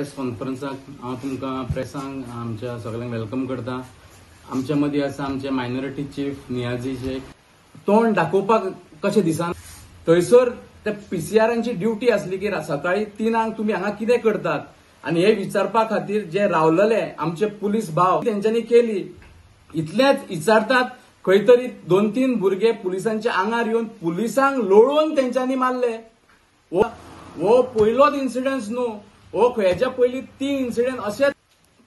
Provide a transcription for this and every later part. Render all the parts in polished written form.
Press कॉन्फरन्साक हांव तुमकां प्रेसांक आमच्या सगळ्यांक वेलकम करता। आमच्या मदीं आसा आमचे मायनॉरिटी चीफ नियाजी शेख। तोंड दाखोवपाक कशें दिसान थंयसर ते पीसीआरांची ड्युटी आसली की सकाळी 3 तुम्ही हांगा कितें करतात आनी हे विचारपा खातीर जे रावलेले आमचे पुलीस भाव तेंच्यांनी केली। इतलेंच विचारतात खंय तरी 2-3 भुरगे पुलिसांच्या आंगार येवन पुलिसांक लोळोवन तेंच्यांनी मारले। हो पयलोच इन्सिडन्स न्हू, हो हेच्या पयलीं 3 इन्सिडेंट अशें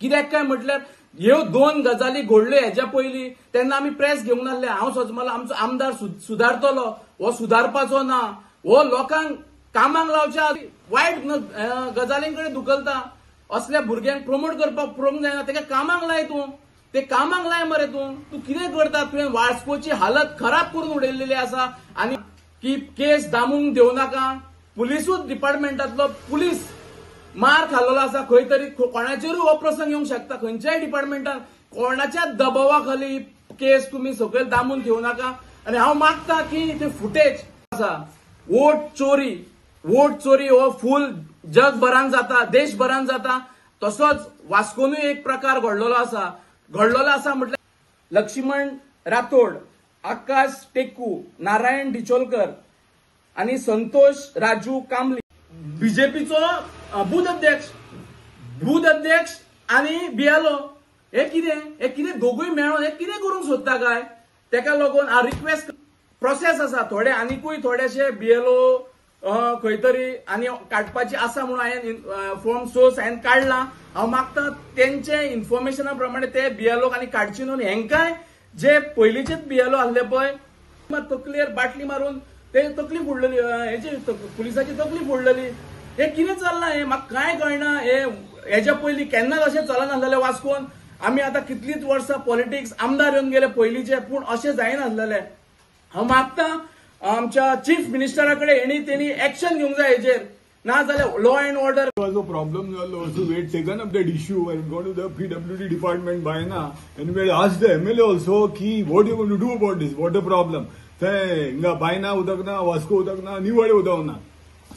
कित्याक काय म्हटल्यार ह्यो 2 गजाली घडल्यो हेच्या पयलीं तेन्ना आमी प्रेस घेवन आसले। हांव सजमला आमचो आमदार सुदारतलो, हो सुदारपाचो ना, हो लोकांक कामाक लावच्या वायट गजालींकडे धुकलता। असल्या भुरग्यांक प्रमोट करपाक जायना, तेका कामाक लाय तूं, ते कामाक लाय मरे तूं कितें करता? तुवें वास्कोची हालत खराब करून उडयल्लेली आसा आनी की केस दामूंक देव नाका। पुलिसूच डिपार्टमेंटातलो पुलीस मार खाल्लो आसा, खंय तरी कोणाचेरूय हो प्रसंग येवंक शकता। खंयच्याय डिपार्टमेंटान कोणाच्या दबावा खाली केस तुम्ही सकयल दामून ठेवू नाका। आणि हांव मागता की ते फुटेज आसा वोट चोरी हो फुल जगभरान जाता, देशभरान जाता। तसोच वास्कोनूय एक प्रकार घडलेलो आसा म्हटल्यार लक्ष्मण राठोड, आकाश टेकू, नारायण डिचोलकर आणि संतोष राजू कांबली, बीजेपीचो बूथ अध्यक्ष आणि बीएलओ हे कितें दोगूय मेळून हे कितें करूंक सोदता काय? तेका लागून रिक्वेस्ट प्रोसेस आसा, थोडे आनीकूय थोडेशे बीएलओ खंय तरी आनी काडपाची आसा म्हणून हांवें फॉर्म सोर्स हांवें काडला। हांव मागता तेंचे इन्फॉर्मेशना प्रमाणे ते बीएलओ आनी काडची न्हू। हेंकाय जे पयलींचेच बीएलओ आसले पळय तकलेर बाटली मारून ते तकली फोडलेली, हेची पुलिसाची तकली फोडलेली। हे कितें चल्लां हे म्हाका कांय कळना। हेच्या पयलीं केन्नाच अशें चलनासलेलें वास्कोन। आमी आतां कितलींच वर्सां पॉलिटिक्स आमदार येवन गेले पयलींचे, पूण अशें जायनासलेलें। हांव मागता आमच्या चीफ मिनिस्टरा कडेन तेणी एक्शन घेवंक जाय हेजेर, ना जाल्यार law end order problem also we had taken up that issue and gone to the PWD department by now and we had asked the MLA also ki what you going to do about this, what the problem. Inga by now udakna Vasco udakna niwade udavna.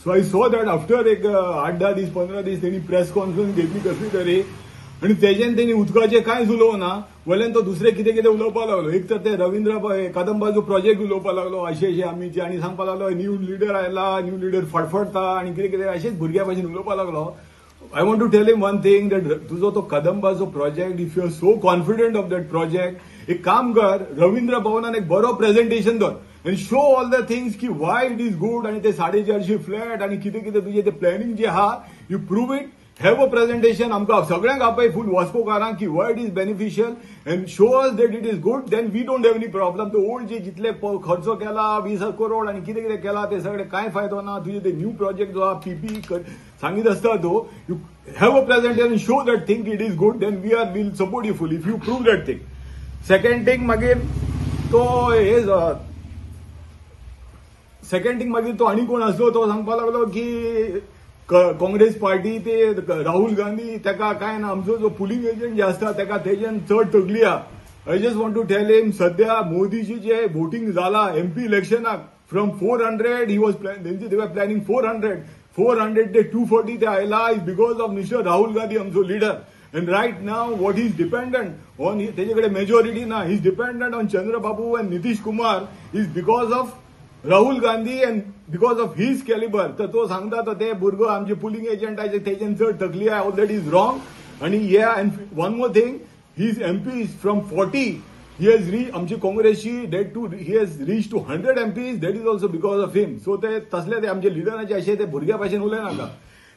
So I saw that after एक 8-10 दीस 15 दीस त्यांनी press conference घेतली कसली तरी आणि तेजेन त्यांनी उदकाचे कांयच उलोवना, वयल्यान तो दुसरे कितें कितें उलोवपाक लागलो। एक तर ते रवींद्र कदंबाचो प्रोजेक्ट उलोवपाक लागलो, अशें आमी आनी सांगपाक लागलो न्यू लिडर आयला, न्यू लिडर फडफडता आणि कितें कितें अशेंच भुरग्या भाशेन उलोवपाक लागलो। I want to tell him one thing that तुजो तो कदंबाचो project, if you are so confident of that project, एक काम कर रवींद्र भवनान एक बरो प्रेझेंटेशन दवर and show all the things ki why it is good आणि ते 450 फ्लॅट आणि कितें कितें तुझे ते प्लॅनिंग जे हा you prove it, have a presentation आमकां सगळ्यांक आपय फुल वास्कोकारांक की why it is beneficial and show us that it is good, then we don't have any problem. तो ओल्ड जे जितले खर्च केला 20 करोड आणि कितें कितें केला ते सगळे कांय फायदो ना। तुझे ते न्यू प्रोजेक्ट जो हा पीपी सांगीत आसता तो you have a presentation and show that thing it is good, then we'll support you fully if you prove that thing. Second thing मागीर तो आनी कोण आसलो तो सांगपाक लागलो की काँग्रेस पार्टी ते राहुल गांधी तेका काय ना, आमचो जो पुलिंग एजंट जे आसता तेका तेजेन चड तगली हा। I just want to tell him सध्या मोदीची जे वोटिंग जाला एमपी इलेक्शनाक from 400 he was they were planning 400 ते 240 ते आयला is because of mister Rahul Gandhi आमचो leader. And right now what is dependent on तेजेकडे मेजॉरिटी ना, he is dependent on Chandrababu and Nitish Kumar is because of Rahul Gandhi and because of his caliber. तर तो सांगता तो ते भुरगो आमचे पुलिंग एजंटाचे तेजेन चड तकली आहे, ऑल दॅट इज रॉंग। आणि and one more thing, his MPs from 40 he has reached आमची काँग्रेसची date to he has reached to 100 MPs, that is also because of him. So ते तसले ते आमचे लिडराचे अशे ते भुरग्या भाशेन उलयनाका,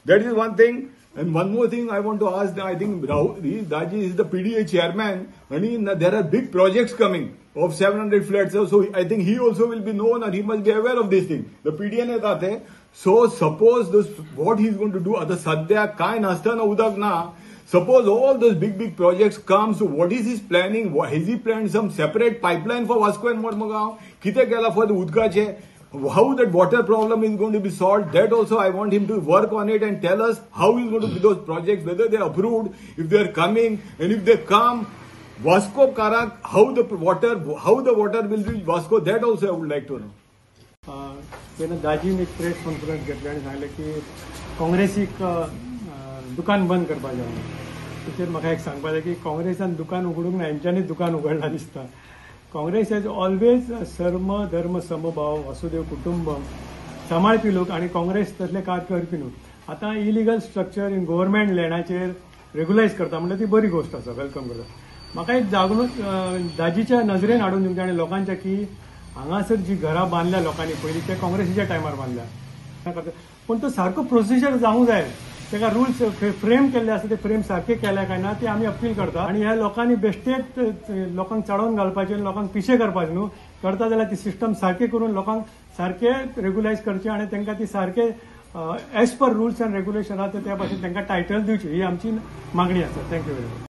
that is one thing. And one more thing I want to ask, I think Daji is the PDA chairman and there are big projects coming of 700 flats. So I think he also will be known and he must be aware of this thing. The PDA ne tate. So suppose this, what he is going to do, आता सध्या काय नसताना उदक ना, suppose all those big projects come, so what is his planning? Has he planned some separate pipeline for Vasco and Mormugao? किती केला for the उदकाचे? How that water problem is going to be solved, that also I want him to work on it and tell us how he's going to do those projects, whether they are approved, if they are coming, and if they come, Vasco Karak, how the water will reach Vasco, that also I would like to know. दाजीन एक press conference घेतली आणि सांगले की काँग्रेसीक दुकान बंद करपाचें तेचेर म्हाका एक सांगपाक जाय की काँग्रेसान दुकान उगडूंक ना, हेंच्यांनी दुकान उगडलां दिसता. काँग्रेस हॅज ऑलवेज सर्म धर्म समभाव वसुदेव कुटुंबम सांबाळपी लोक आणि काँग्रेस तसले कार्य करपी न्हू. आतां इलिगल स्ट्रक्चर इन गव्हर्मेंट लँडाचेर रेग्युलायज करता म्हणजे ती बरी गोष्ट आसा, वेलकम करता. म्हाका एक जागृत दाजीच्या नजरेन हाडून दिवंक आनी लोकांच्या की हांगासर जी घरां बांदल्या लोकांनी पयलीं ते काँग्रेसीच्या टायमार बांदल्या, पूण तो सारको प्रोसिजर जावंक जाय. तेका रुल्स फ्रेम केल्ले आसा ते फ्रेम सारखे केल्या काय ना ते आमी अपील करता. आनी ह्या लोकांनी बेश्टेच लोकांक चडोवन घालपाचे, लोकांक पिशे करपाचे न्हू. करता जाल्यार ती सिस्टम सारखे करून लोकांक सारखे रेग्युलायज करचे आनी तांकां ती सारखे as per rules and regulation आसा त्या भाशेन तांकां टायटल दिवची, ही आमची मागणी आसा. Thank you very much.